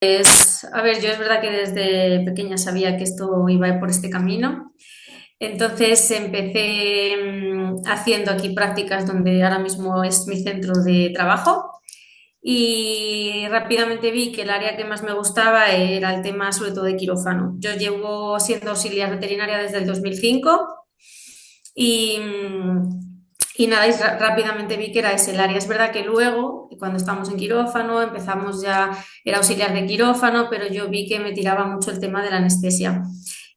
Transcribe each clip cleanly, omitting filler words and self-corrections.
A ver, yo es verdad que desde pequeña sabía que esto iba por este camino. Entonces empecé haciendo aquí prácticas donde ahora mismo es mi centro de trabajo y rápidamente vi que el área que más me gustaba era el tema sobre todo de quirófano. Yo llevo siendo auxiliar veterinaria desde el 2005 y, y nada, rápidamente vi que era ese el área. Es verdad que luego, cuando estamos en quirófano, empezamos ya, era auxiliar de quirófano, pero yo vi que me tiraba mucho el tema de la anestesia.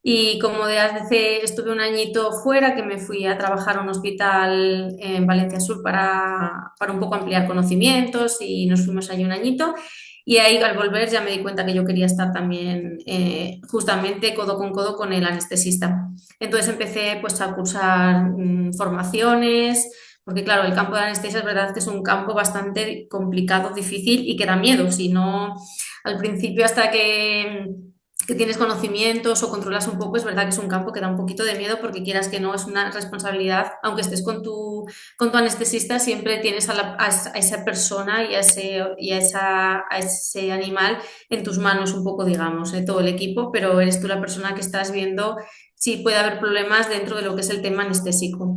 Y como de hace, estuve un añito fuera, que me fui a trabajar a un hospital en Valencia Sur para un poco ampliar conocimientos y nos fuimos allí un añito. Y ahí al volver ya me di cuenta que yo quería estar también justamente codo con codo con el anestesista. Entonces empecé pues a cursar formaciones, porque claro, el campo de anestesia es verdad que es un campo bastante complicado, difícil y que da miedo, si no al principio hasta que tienes conocimientos o controlas un poco, es verdad que es un campo que da un poquito de miedo porque quieras que no, es una responsabilidad, aunque estés con tu anestesista, siempre tienes a esa persona a ese animal en tus manos un poco, digamos, todo el equipo, pero eres tú la persona que estás viendo si puede haber problemas dentro de lo que es el tema anestésico.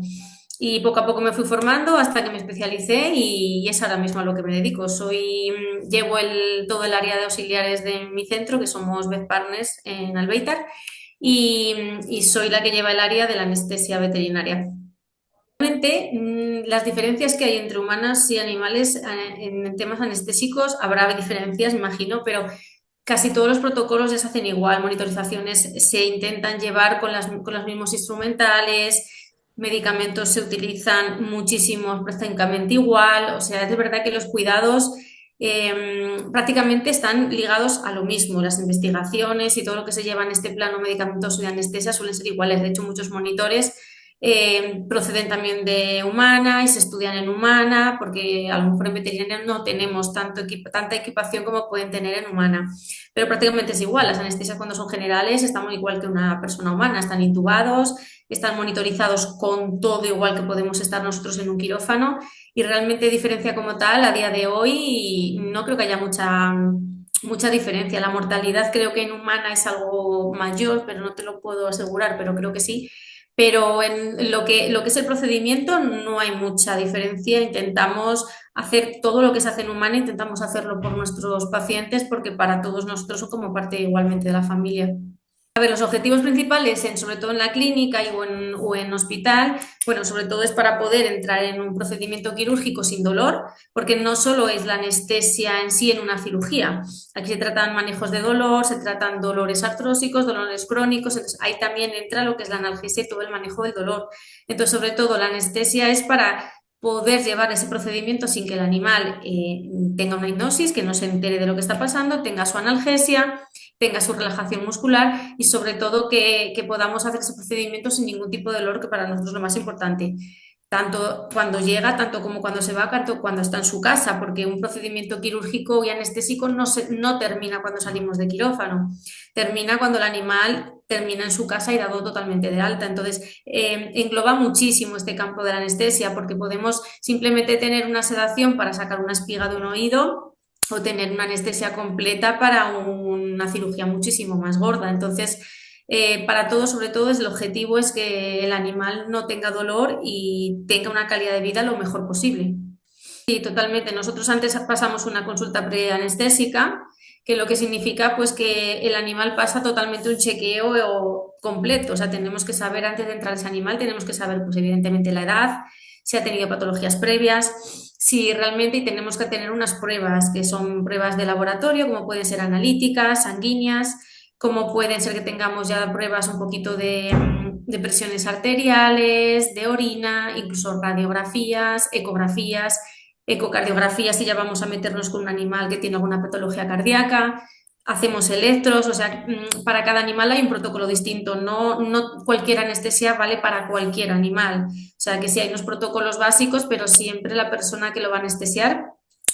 Y poco a poco me fui formando hasta que me especialicé y es ahora mismo a lo que me dedico. Llevo todo el área de auxiliares de mi centro, que somos Vet Partners en Albeitar, y soy la que lleva el área de la anestesia veterinaria. Realmente, las diferencias que hay entre humanas y animales en temas anestésicos, habrá diferencias, me imagino, pero casi todos los protocolos ya se hacen igual, monitorizaciones se intentan llevar con los mismos instrumentales, medicamentos se utilizan muchísimos prácticamente igual, o sea, es de verdad que los cuidados prácticamente están ligados a lo mismo, las investigaciones y todo lo que se lleva en este plano medicamentoso de anestesia suelen ser iguales, de hecho muchos monitores proceden también de humana y se estudian en humana, porque a lo mejor en veterinaria no tenemos tanta equipación como pueden tener en humana. Pero prácticamente es igual, las anestesias cuando son generales estamos igual que una persona humana, están intubados, están monitorizados con todo igual que podemos estar nosotros en un quirófano y realmente diferencia como tal a día de hoy no creo que haya mucha diferencia. La mortalidad creo que en humana es algo mayor, pero no te lo puedo asegurar, pero creo que sí. Pero en lo que es el procedimiento no hay mucha diferencia. Intentamos hacer todo lo que se hace en humana, intentamos hacerlo por nuestros pacientes porque para todos nosotros son como parte igualmente de la familia. A ver, los objetivos principales, sobre todo en la clínica o en hospital, bueno, sobre todo es para poder entrar en un procedimiento quirúrgico sin dolor, porque no solo es la anestesia en sí en una cirugía. Aquí se tratan manejos de dolor, se tratan dolores artrósicos, dolores crónicos, entonces ahí también entra lo que es la analgesia y todo el manejo del dolor. Entonces, sobre todo, la anestesia es para poder llevar ese procedimiento sin que el animal tenga una hipnosis, que no se entere de lo que está pasando, tenga su analgesia, tenga su relajación muscular y sobre todo que podamos hacer ese procedimiento sin ningún tipo de dolor, que para nosotros es lo más importante, tanto cuando llega, tanto como cuando se va, tanto cuando está en su casa, porque un procedimiento quirúrgico y anestésico no termina cuando salimos de quirófano, termina cuando el animal termina en su casa y dado totalmente de alta. Entonces, engloba muchísimo este campo de la anestesia, porque podemos simplemente tener una sedación para sacar una espiga de un oído o tener una anestesia completa para una cirugía muchísimo más gorda. Entonces, para todo, sobre todo, el objetivo es que el animal no tenga dolor y tenga una calidad de vida lo mejor posible. Sí, totalmente. Nosotros antes pasamos una consulta preanestésica, que lo que significa pues que el animal pasa totalmente un chequeo completo. O sea, tenemos que saber antes de entrar ese animal, tenemos que saber pues evidentemente la edad, si ha tenido patologías previas, si realmente y tenemos que tener unas pruebas que son pruebas de laboratorio, como pueden ser analíticas, sanguíneas, como pueden ser que tengamos ya pruebas un poquito de presiones arteriales, de orina, incluso radiografías, ecografías, ecocardiografía si ya vamos a meternos con un animal que tiene alguna patología cardíaca, hacemos electros, o sea, para cada animal hay un protocolo distinto, no cualquier anestesia vale para cualquier animal, o sea que sí hay unos protocolos básicos, pero siempre la persona que lo va a anestesiar,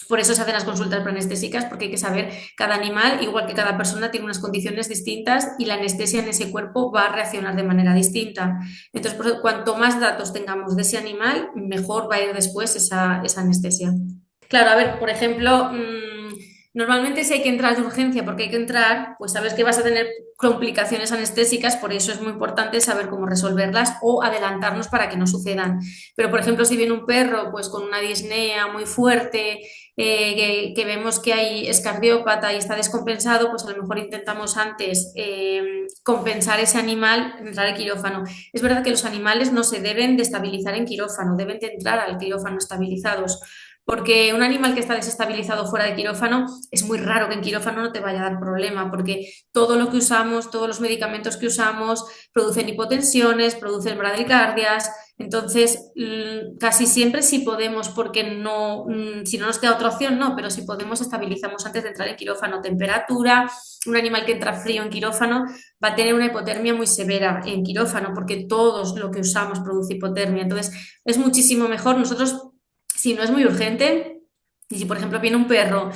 por eso se hacen las consultas preanestésicas, porque hay que saber cada animal, igual que cada persona, tiene unas condiciones distintas y la anestesia en ese cuerpo va a reaccionar de manera distinta. Entonces, cuanto más datos tengamos de ese animal, mejor va a ir después esa anestesia. Claro, a ver, por ejemplo, Normalmente si hay que entrar de urgencia porque hay que entrar, pues sabes que vas a tener complicaciones anestésicas, por eso es muy importante saber cómo resolverlas o adelantarnos para que no sucedan. Pero, por ejemplo, si viene un perro pues con una disnea muy fuerte, que vemos que hay es cardiópata y está descompensado, pues a lo mejor intentamos antes compensar ese animal, entrar al quirófano. Es verdad que los animales no se deben de estabilizar en quirófano, deben de entrar al quirófano estabilizados. Porque un animal que está desestabilizado fuera de quirófano, es muy raro que en quirófano no te vaya a dar problema, porque todo lo que usamos, todos los medicamentos que usamos, producen hipotensiones, producen bradicardias. Entonces, casi siempre si podemos, porque no, si no nos queda otra opción, no, pero si podemos, estabilizamos antes de entrar en quirófano. Temperatura, un animal que entra frío en quirófano va a tener una hipotermia muy severa en quirófano, porque todo lo que usamos produce hipotermia. Entonces, es muchísimo mejor. Nosotros, si no es muy urgente, y si por ejemplo viene un perro,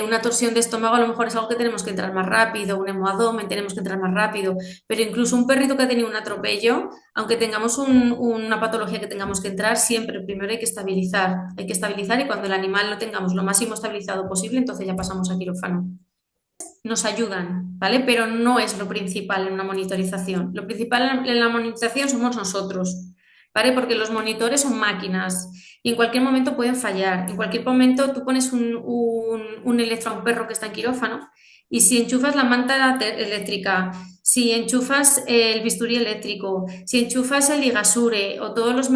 una torsión de estómago, a lo mejor es algo que tenemos que entrar más rápido, un hemoabdomen, tenemos que entrar más rápido, pero incluso un perrito que ha tenido un atropello, aunque tengamos una patología que tengamos que entrar, siempre primero hay que estabilizar y cuando el animal lo tengamos lo máximo estabilizado posible, entonces ya pasamos a quirófano. Nos ayudan, ¿vale? Pero no es lo principal en una monitorización. Lo principal en la monitorización somos nosotros, ¿vale? Porque los monitores son máquinas y en cualquier momento pueden fallar. En cualquier momento tú pones un electro a un perro que está en quirófano y si enchufas la manta eléctrica, si enchufas el bisturí eléctrico, si enchufas el ligasure o todos los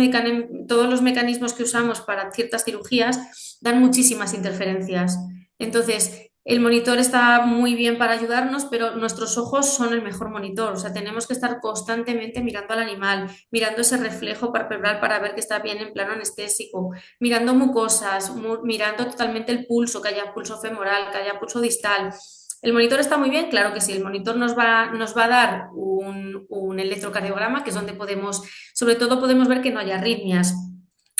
mecanismos que usamos para ciertas cirugías, dan muchísimas interferencias. Entonces, el monitor está muy bien para ayudarnos, pero nuestros ojos son el mejor monitor. O sea, tenemos que estar constantemente mirando al animal, mirando ese reflejo palpebral para ver que está bien en plano anestésico, mirando mucosas, mirando totalmente el pulso, que haya pulso femoral, que haya pulso distal. ¿El monitor está muy bien? Claro que sí. El monitor nos va a dar un electrocardiograma, que es donde podemos, sobre todo podemos ver que no haya arritmias,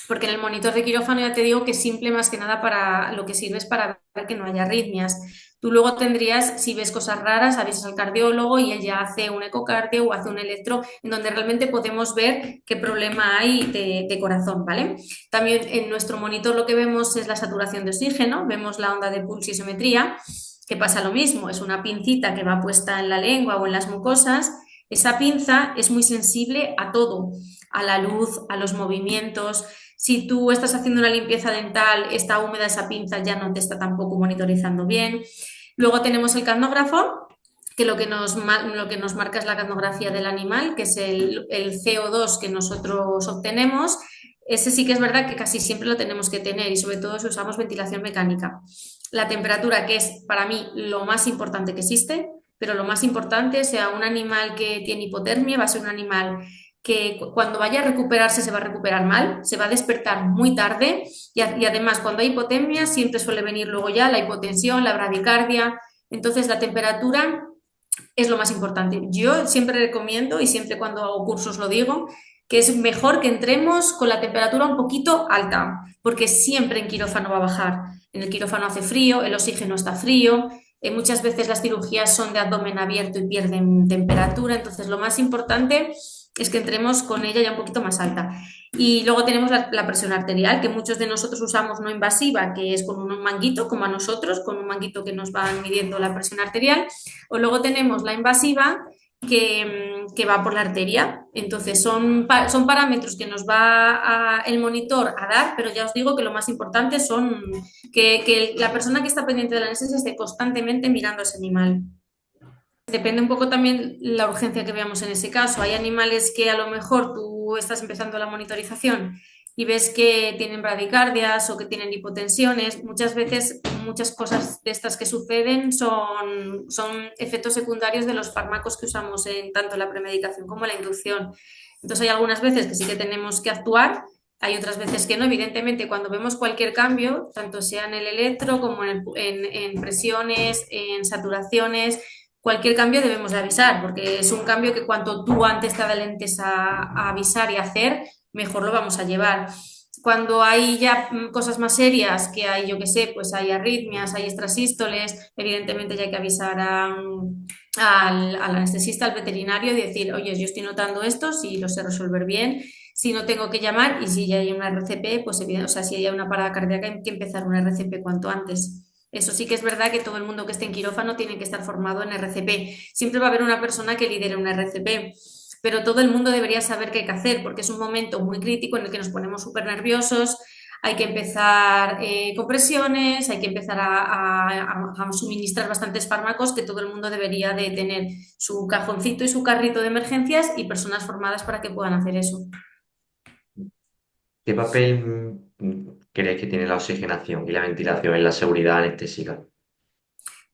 porque en el monitor de quirófano ya te digo que simple más que nada para lo que sirve es para ver que no haya arritmias. Tú luego tendrías, si ves cosas raras, avisas al cardiólogo y él ya hace un ecocardio o hace un electro en donde realmente podemos ver qué problema hay de corazón, ¿vale? También en nuestro monitor lo que vemos es la saturación de oxígeno, vemos la onda de pulsiometría, que pasa lo mismo, es una pincita que va puesta en la lengua o en las mucosas. Esa pinza es muy sensible a todo, a la luz, a los movimientos. Si tú estás haciendo una limpieza dental, está húmeda esa pinza, ya no te está tampoco monitorizando bien. Luego tenemos el candógrafo, que lo que nos marca es la candografía del animal, que es el CO2 que nosotros obtenemos. Ese sí que es verdad que casi siempre lo tenemos que tener y sobre todo si usamos ventilación mecánica. La temperatura, que es para mí lo más importante que existe, pero lo más importante, sea un animal que tiene hipotermia, va a ser un animal que cuando vaya a recuperarse se va a recuperar mal, se va a despertar muy tarde y además cuando hay hipotermia siempre suele venir luego ya la hipotensión, la bradicardia. Entonces la temperatura es lo más importante. Yo siempre recomiendo y siempre cuando hago cursos lo digo, que es mejor que entremos con la temperatura un poquito alta, porque siempre en quirófano va a bajar. En el quirófano hace frío, el oxígeno está frío, muchas veces las cirugías son de abdomen abierto y pierden temperatura, entonces lo más importante es que entremos con ella ya un poquito más alta. Y luego tenemos la presión arterial, que muchos de nosotros usamos no invasiva, que es con un manguito, como a nosotros, con un manguito que nos va midiendo la presión arterial. O luego tenemos la invasiva, que va por la arteria. Entonces, son parámetros que nos va el monitor a dar, pero ya os digo que lo más importante son que la persona que está pendiente de la anestesia esté constantemente mirando a ese animal. Depende un poco también la urgencia que veamos en ese caso. Hay animales que a lo mejor tú estás empezando la monitorización y ves que tienen bradicardias o que tienen hipotensiones. Muchas veces, muchas cosas de estas que suceden son efectos secundarios de los fármacos que usamos en tanto la premedicación como la inducción. Entonces hay algunas veces que sí que tenemos que actuar, hay otras veces que no. Evidentemente, cuando vemos cualquier cambio, tanto sea en el electro como en presiones, en saturaciones, cualquier cambio debemos de avisar, porque es un cambio que cuanto tú antes te adelantes a avisar y hacer, mejor lo vamos a llevar. Cuando hay ya cosas más serias, que hay, yo qué sé, pues hay arritmias, hay extrasístoles, evidentemente ya hay que avisar al anestesista, al veterinario, y decir, oye, yo estoy notando esto, si lo sé resolver bien, si no tengo que llamar y si ya hay una RCP, pues evidente, o sea, si hay una parada cardíaca hay que empezar una RCP cuanto antes. Eso sí que es verdad que todo el mundo que esté en quirófano tiene que estar formado en RCP. Siempre va a haber una persona que lidere un RCP, pero todo el mundo debería saber qué hay que hacer porque es un momento muy crítico en el que nos ponemos súper nerviosos. Hay que empezar con presiones, hay que empezar a suministrar bastantes fármacos que todo el mundo debería de tener su cajoncito y su carrito de emergencias y personas formadas para que puedan hacer eso. ¿Qué papel crees que tiene la oxigenación y la ventilación en la seguridad anestésica?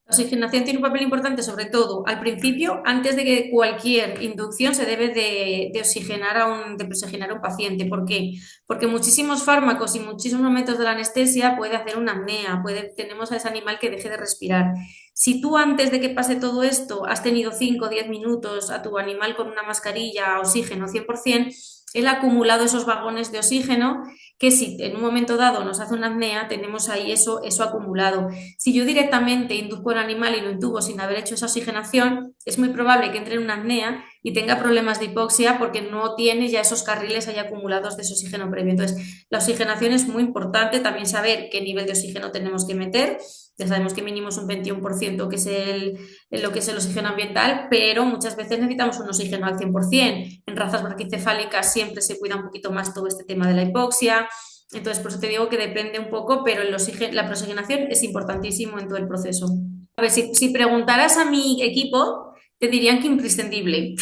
La oxigenación tiene un papel importante, sobre todo al principio, antes de que cualquier inducción se debe de oxigenar de oxigenar a un paciente. ¿Por qué? Porque muchísimos fármacos y muchísimos momentos de la anestesia puede hacer una apnea, tenemos a ese animal que deje de respirar. Si tú antes de que pase todo esto has tenido 5 o 10 minutos a tu animal con una mascarilla, oxígeno 100%, él ha acumulado esos vagones de oxígeno que si en un momento dado nos hace una apnea, tenemos ahí eso acumulado. Si yo directamente induzco al animal y lo intubo sin haber hecho esa oxigenación, es muy probable que entre en una apnea y tenga problemas de hipoxia porque no tiene ya esos carriles ahí acumulados de ese oxígeno previo. Entonces, la oxigenación es muy importante, también saber qué nivel de oxígeno tenemos que meter. Ya sabemos que mínimo es un 21%, que es lo que es el oxígeno ambiental, pero muchas veces necesitamos un oxígeno al 100%. En razas braquicefálicas siempre se cuida un poquito más todo este tema de la hipoxia. Entonces, por eso te digo que depende un poco, pero la proxegenación es importantísimo en todo el proceso. A ver, si preguntaras a mi equipo, te dirían que imprescindible.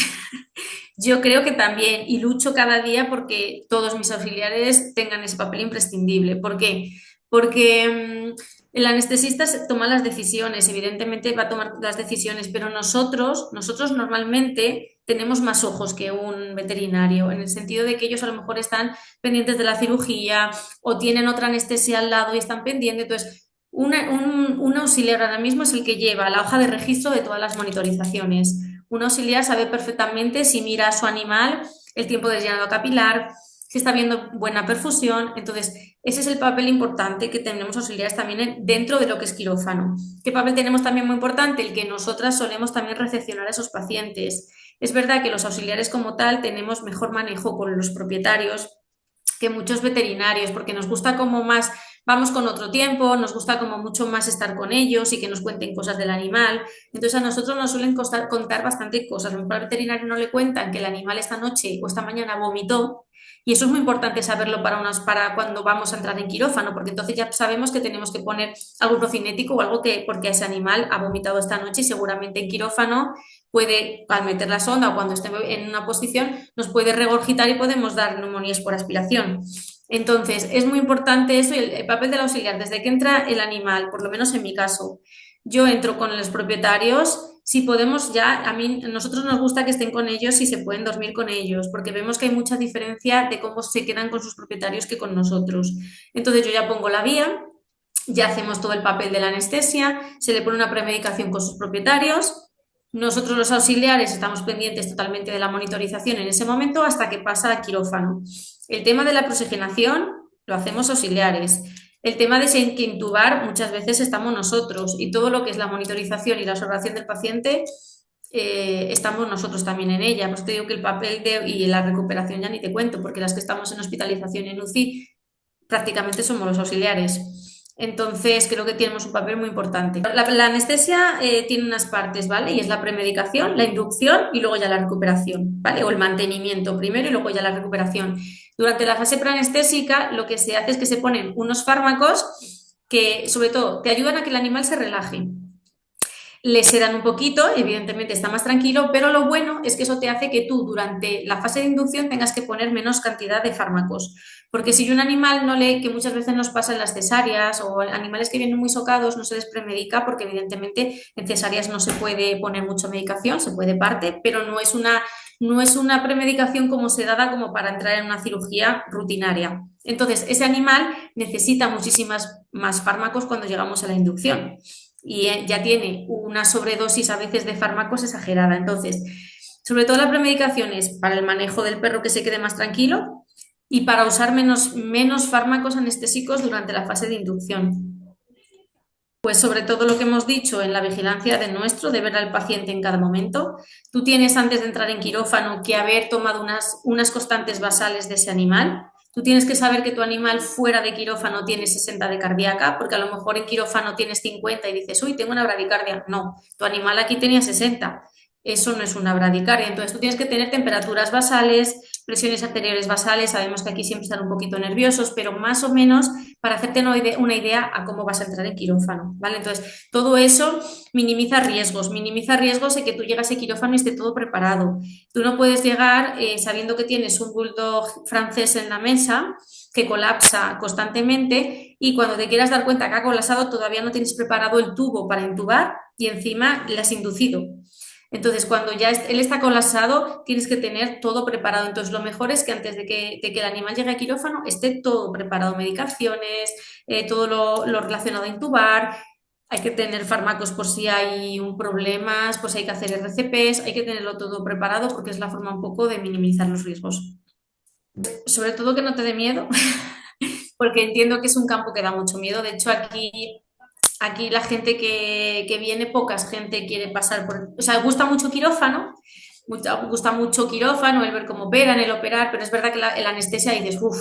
Yo creo que también, y lucho cada día porque todos mis auxiliares tengan ese papel imprescindible. ¿Por qué? Porque el anestesista toma las decisiones, evidentemente va a tomar las decisiones, pero nosotros normalmente tenemos más ojos que un veterinario, en el sentido de que ellos a lo mejor están pendientes de la cirugía o tienen otra anestesia al lado y están pendientes. Entonces, un auxiliar ahora mismo es el que lleva la hoja de registro de todas las monitorizaciones. Un auxiliar sabe perfectamente si mira a su animal, el tiempo de llenado capilar, si está viendo buena perfusión. Entonces, ese es el papel importante que tenemos auxiliares también dentro de lo que es quirófano. ¿Qué papel tenemos también muy importante? El que nosotras solemos también recepcionar a esos pacientes. Es verdad que los auxiliares como tal tenemos mejor manejo con los propietarios que muchos veterinarios, porque nos gusta como más, vamos con otro tiempo, nos gusta como mucho más estar con ellos y que nos cuenten cosas del animal. Entonces a nosotros nos suelen contar bastante cosas. A lo mejor al veterinario no le cuentan que el animal esta noche o esta mañana vomitó. Y eso es muy importante saberlo para cuando vamos a entrar en quirófano, porque entonces ya sabemos que tenemos que poner algo procinético o algo que, porque ese animal ha vomitado esta noche y seguramente en quirófano puede, al meter la sonda o cuando esté en una posición, nos puede regurgitar y podemos dar neumonías por aspiración. Entonces, es muy importante eso y el papel del auxiliar. Desde que entra el animal, por lo menos en mi caso, yo entro con los propietarios. Si podemos ya, a nosotros nos gusta que estén con ellos y se pueden dormir con ellos, porque vemos que hay mucha diferencia de cómo se quedan con sus propietarios que con nosotros. Entonces yo ya pongo la vía, ya hacemos todo el papel de la anestesia, se le pone una premedicación con sus propietarios. Nosotros los auxiliares estamos pendientes totalmente de la monitorización en ese momento hasta que pasa al quirófano. El tema de la proxigenación lo hacemos auxiliares. El tema de que intubar muchas veces estamos nosotros y todo lo que es la monitorización y la observación del paciente estamos nosotros también en ella. Pues te digo que el papel y la recuperación ya ni te cuento, porque las que estamos en hospitalización en UCI prácticamente somos los auxiliares. Entonces, creo que tenemos un papel muy importante. La anestesia tiene unas partes, ¿vale? Y es la premedicación, la inducción y luego ya la recuperación, ¿vale? O el mantenimiento primero y luego ya la recuperación. Durante la fase preanestésica, lo que se hace es que se ponen unos fármacos que, sobre todo, te ayudan a que el animal se relaje. Le sedan un poquito, evidentemente está más tranquilo, pero lo bueno es que eso te hace que tú durante la fase de inducción tengas que poner menos cantidad de fármacos. Porque si un animal no le, que muchas veces nos pasa en las cesáreas o animales que vienen muy socados, no se les premedica porque evidentemente en cesáreas no se puede poner mucha medicación, se puede parte, pero no es una premedicación como sedada como para entrar en una cirugía rutinaria. Entonces, ese animal necesita muchísimas más fármacos cuando llegamos a la inducción y ya tiene una sobredosis a veces de fármacos exagerada. Entonces, sobre todo la premedicación es para el manejo del perro que se quede más tranquilo y para usar menos fármacos anestésicos durante la fase de inducción. Pues sobre todo lo que hemos dicho en la vigilancia de ver al paciente en cada momento. Tú tienes antes de entrar en quirófano que haber tomado unas constantes basales de ese animal, Tú tienes que saber que tu animal fuera de quirófano tiene 60 de cardíaca, porque a lo mejor en quirófano tienes 50 y dices, uy, tengo una bradicardia. No, tu animal aquí tenía 60. Eso no es una bradicardia. Entonces tú tienes que tener temperaturas basales, presiones arteriales basales. Sabemos que aquí siempre están un poquito nerviosos, pero más o menos para hacerte una idea a cómo vas a entrar en quirófano, ¿vale? Entonces, todo eso minimiza riesgos de que tú llegas a quirófano y esté todo preparado. Tú no puedes llegar sabiendo que tienes un bulldog francés en la mesa que colapsa constantemente y cuando te quieras dar cuenta que ha colapsado todavía no tienes preparado el tubo para intubar y encima le has inducido. Entonces, cuando ya él está colapsado, tienes que tener todo preparado. Entonces, lo mejor es que antes de que el animal llegue a quirófano, esté todo preparado, medicaciones, todo lo relacionado a intubar. Hay que tener fármacos por si hay un problema, pues hay que hacer RCPs, hay que tenerlo todo preparado porque es la forma un poco de minimizar los riesgos. Sobre todo que no te dé miedo, porque entiendo que es un campo que da mucho miedo. De hecho, aquí la gente que viene, pocas gente quiere pasar por... O sea, gusta mucho quirófano, gusta mucho quirófano, el ver cómo operan, el operar, pero es verdad que el anestesia dices, uff,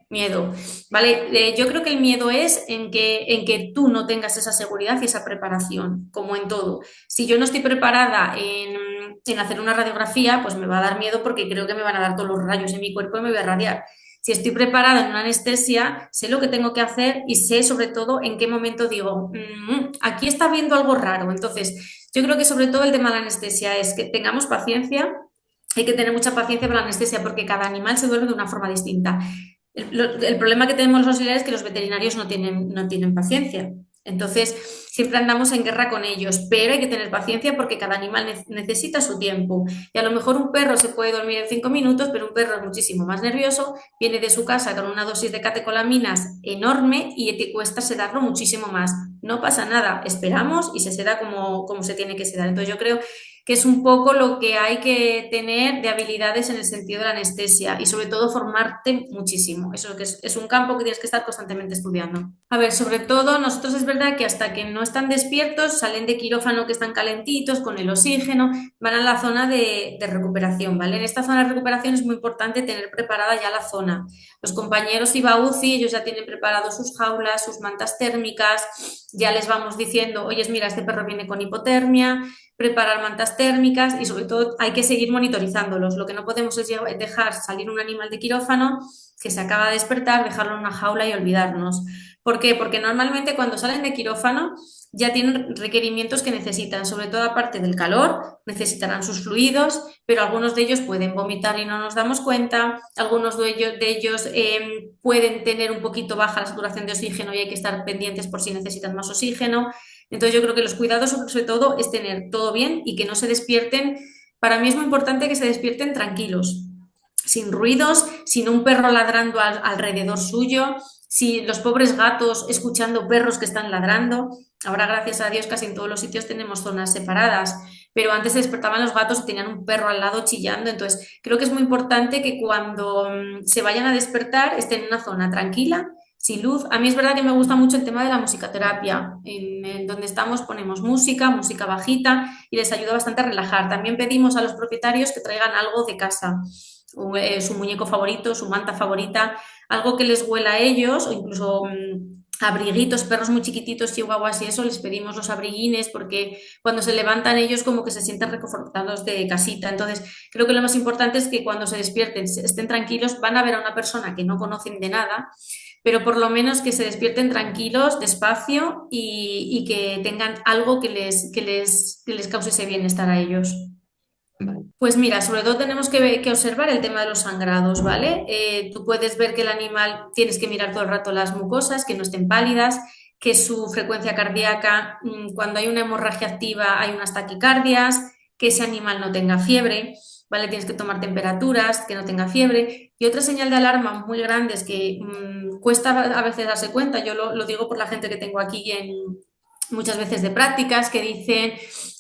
miedo, ¿vale? Yo creo que el miedo es en que tú no tengas esa seguridad y esa preparación, como en todo. Si yo no estoy preparada en hacer una radiografía, pues me va a dar miedo porque creo que me van a dar todos los rayos en mi cuerpo y me voy a radiar. Si estoy preparada en una anestesia, sé lo que tengo que hacer y sé sobre todo en qué momento digo, aquí está viendo algo raro. Entonces, yo creo que sobre todo el tema de la anestesia es que tengamos paciencia, hay que tener mucha paciencia para la anestesia porque cada animal se duerme de una forma distinta. El problema que tenemos los auxiliares es que los veterinarios no tienen paciencia. Entonces, siempre andamos en guerra con ellos, pero hay que tener paciencia porque cada animal necesita su tiempo. Y a lo mejor un perro se puede dormir en 5 minutos, pero un perro es muchísimo más nervioso, viene de su casa con una dosis de catecolaminas enorme y te cuesta sedarlo muchísimo más. No pasa nada, esperamos y se seda como se tiene que sedar. Entonces, yo creo que es un poco lo que hay que tener de habilidades en el sentido de la anestesia y sobre todo formarte muchísimo. Eso que es un campo que tienes que estar constantemente estudiando. A ver, sobre todo nosotros es verdad que hasta que no están despiertos, salen de quirófano que están calentitos, con el oxígeno, van a la zona de recuperación, ¿vale? En esta zona de recuperación es muy importante tener preparada ya la zona. Los compañeros IVA UCI, ellos ya tienen preparados sus jaulas, sus mantas térmicas, ya les vamos diciendo, oye, mira, este perro viene con hipotermia, preparar mantas térmicas y sobre todo hay que seguir monitorizándolos. Lo que no podemos es dejar salir un animal de quirófano que se acaba de despertar, dejarlo en una jaula y olvidarnos. ¿Por qué? Porque normalmente cuando salen de quirófano ya tienen requerimientos que necesitan, sobre todo aparte del calor, necesitarán sus fluidos, pero algunos de ellos pueden vomitar y no nos damos cuenta, algunos de ellos pueden tener un poquito baja la saturación de oxígeno y hay que estar pendientes por si necesitan más oxígeno. Entonces yo creo que los cuidados sobre todo es tener todo bien y que no se despierten. Para mí es muy importante que se despierten tranquilos, sin ruidos, sin un perro ladrando alrededor suyo, si los pobres gatos escuchando perros que están ladrando. Ahora, gracias a Dios, casi en todos los sitios tenemos zonas separadas, pero antes se despertaban los gatos y tenían un perro al lado chillando. Entonces, creo que es muy importante que cuando se vayan a despertar estén en una zona tranquila, sin luz. A mí es verdad que me gusta mucho el tema de la musicoterapia. En donde estamos ponemos música bajita y les ayuda bastante a relajar. También pedimos a los propietarios que traigan algo de casa, su muñeco favorito, su manta favorita, algo que les huela a ellos o incluso abriguitos, perros muy chiquititos, chihuahuas y eso, les pedimos los abriguines porque cuando se levantan ellos como que se sienten reconfortados de casita. Entonces, creo que lo más importante es que cuando se despierten, estén tranquilos, van a ver a una persona que no conocen de nada, pero por lo menos que se despierten tranquilos, despacio y que tengan algo que les cause ese bienestar a ellos. Vale. Pues mira, sobre todo tenemos que observar el tema de los sangrados, ¿vale? Tú puedes ver que el animal, tienes que mirar todo el rato las mucosas, que no estén pálidas, que su frecuencia cardíaca, cuando hay una hemorragia activa, hay unas taquicardias, que ese animal no tenga fiebre, ¿vale? Tienes que tomar temperaturas, que no tenga fiebre. Y otra señal de alarma muy grande es que cuesta a veces darse cuenta, yo lo digo por la gente que tengo aquí muchas veces de prácticas, que dicen,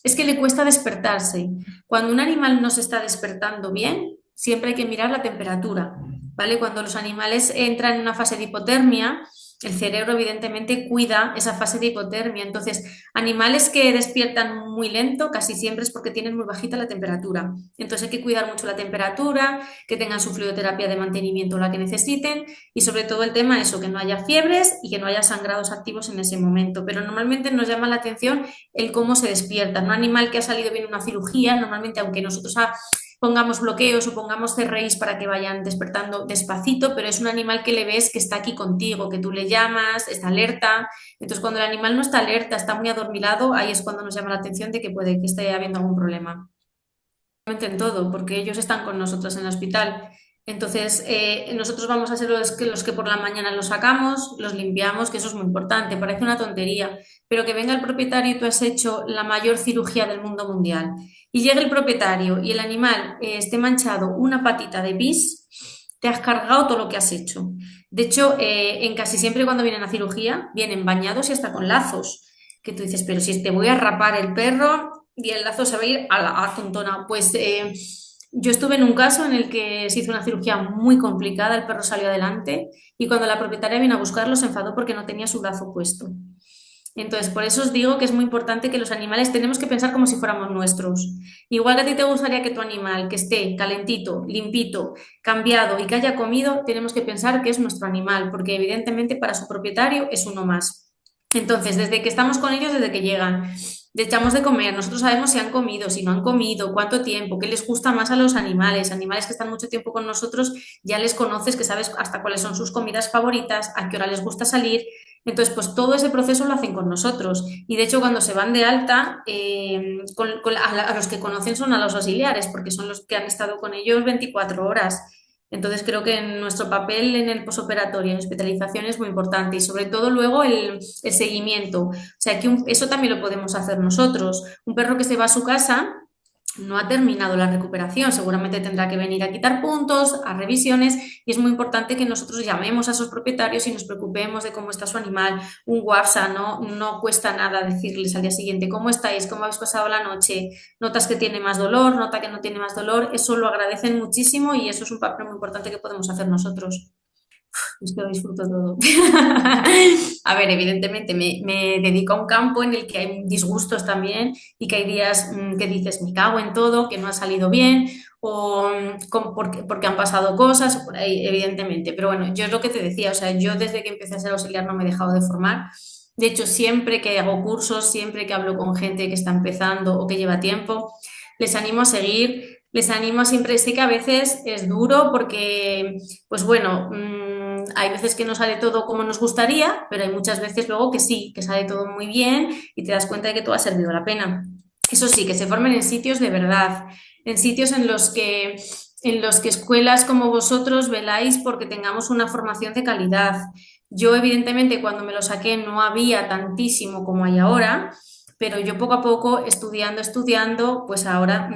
es que le cuesta despertarse. Cuando un animal no se está despertando bien, siempre hay que mirar la temperatura, ¿vale? Cuando los animales entran en una fase de hipotermia, El cerebro, evidentemente, cuida esa fase de hipotermia. Entonces, animales que despiertan muy lento, casi siempre es porque tienen muy bajita la temperatura. Entonces, hay que cuidar mucho la temperatura, que tengan su fluidoterapia de mantenimiento la que necesiten y, sobre todo, el tema eso, que no haya fiebres y que no haya sangrados activos en ese momento. Pero normalmente nos llama la atención el cómo se despierta. Un animal que ha salido bien una cirugía, normalmente, aunque nosotros pongamos bloqueos o pongamos CRIs para que vayan despertando despacito, pero es un animal que le ves que está aquí contigo, que tú le llamas, está alerta. Entonces, cuando el animal no está alerta, está muy adormilado, ahí es cuando nos llama la atención de que puede que esté habiendo algún problema. En todo, porque ellos están con nosotros en el hospital. Entonces, nosotros vamos a ser los que por la mañana los sacamos, los limpiamos, que eso es muy importante, parece una tontería, pero que venga el propietario y tú has hecho la mayor cirugía del mundo mundial y llegue el propietario y el animal esté manchado una patita de pis, te has cargado todo lo que has hecho. De hecho, en casi siempre cuando vienen a cirugía, vienen bañados y hasta con lazos, que tú dices, pero si te voy a rapar el perro y el lazo se va a ir a la tontona. Pues yo estuve en un caso en el que se hizo una cirugía muy complicada, el perro salió adelante y cuando la propietaria vino a buscarlo se enfadó porque no tenía su brazo puesto. Entonces, por eso os digo que es muy importante que los animales tenemos que pensar como si fuéramos nuestros. Igual que a ti te gustaría que tu animal, que esté calentito, limpito, cambiado y que haya comido, tenemos que pensar que es nuestro animal, porque evidentemente para su propietario es uno más. Entonces, desde que estamos con ellos, desde que llegan, le echamos de comer, nosotros sabemos si han comido, si no han comido, cuánto tiempo, qué les gusta más a los animales. Animales que están mucho tiempo con nosotros, ya les conoces, que sabes hasta cuáles son sus comidas favoritas, a qué hora les gusta salir. Entonces, pues todo ese proceso lo hacen con nosotros. Y de hecho, cuando se van de alta, a los que conocen son a los auxiliares, porque son los que han estado con ellos 24 horas. Entonces, creo que nuestro papel en el posoperatorio, en hospitalización, es muy importante y sobre todo luego el seguimiento. O sea, que eso también lo podemos hacer nosotros. Un perro que se va a su casa no ha terminado la recuperación, seguramente tendrá que venir a quitar puntos, a revisiones y es muy importante que nosotros llamemos a esos propietarios y nos preocupemos de cómo está su animal. Un WhatsApp no cuesta nada decirles al día siguiente cómo estáis, cómo habéis pasado la noche, notas que tiene más dolor, nota que no tiene más dolor, eso lo agradecen muchísimo y eso es un papel muy importante que podemos hacer nosotros. Es que lo disfruto todo. A ver, evidentemente me dedico a un campo en el que hay disgustos también y que hay días que dices, me cago en todo, que no ha salido bien o porque han pasado cosas, por ahí, evidentemente. Pero bueno, yo es lo que te decía, o sea, yo desde que empecé a ser auxiliar no me he dejado de formar. De hecho, siempre que hago cursos, siempre que hablo con gente que está empezando o que lleva tiempo, les animo a seguir. Les animo a siempre, sé que a veces es duro porque, pues bueno, hay veces que no sale todo como nos gustaría, pero hay muchas veces luego que sí, que sale todo muy bien y te das cuenta de que todo ha servido la pena. Eso sí, que se formen en sitios de verdad, en sitios en los que escuelas como vosotros veláis porque tengamos una formación de calidad. Yo, evidentemente, cuando me lo saqué no había tantísimo como hay ahora, pero yo poco a poco, estudiando, pues ahora,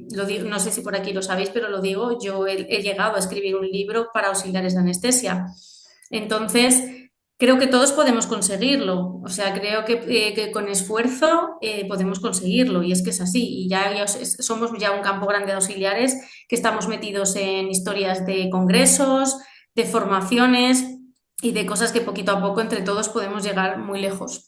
lo digo, no sé si por aquí lo sabéis, pero lo digo, yo he llegado a escribir un libro para auxiliares de anestesia. Entonces, creo que todos podemos conseguirlo, o sea, creo que con esfuerzo podemos conseguirlo y es que es así y somos ya un campo grande de auxiliares que estamos metidos en historias de congresos, de formaciones y de cosas que poquito a poco entre todos podemos llegar muy lejos.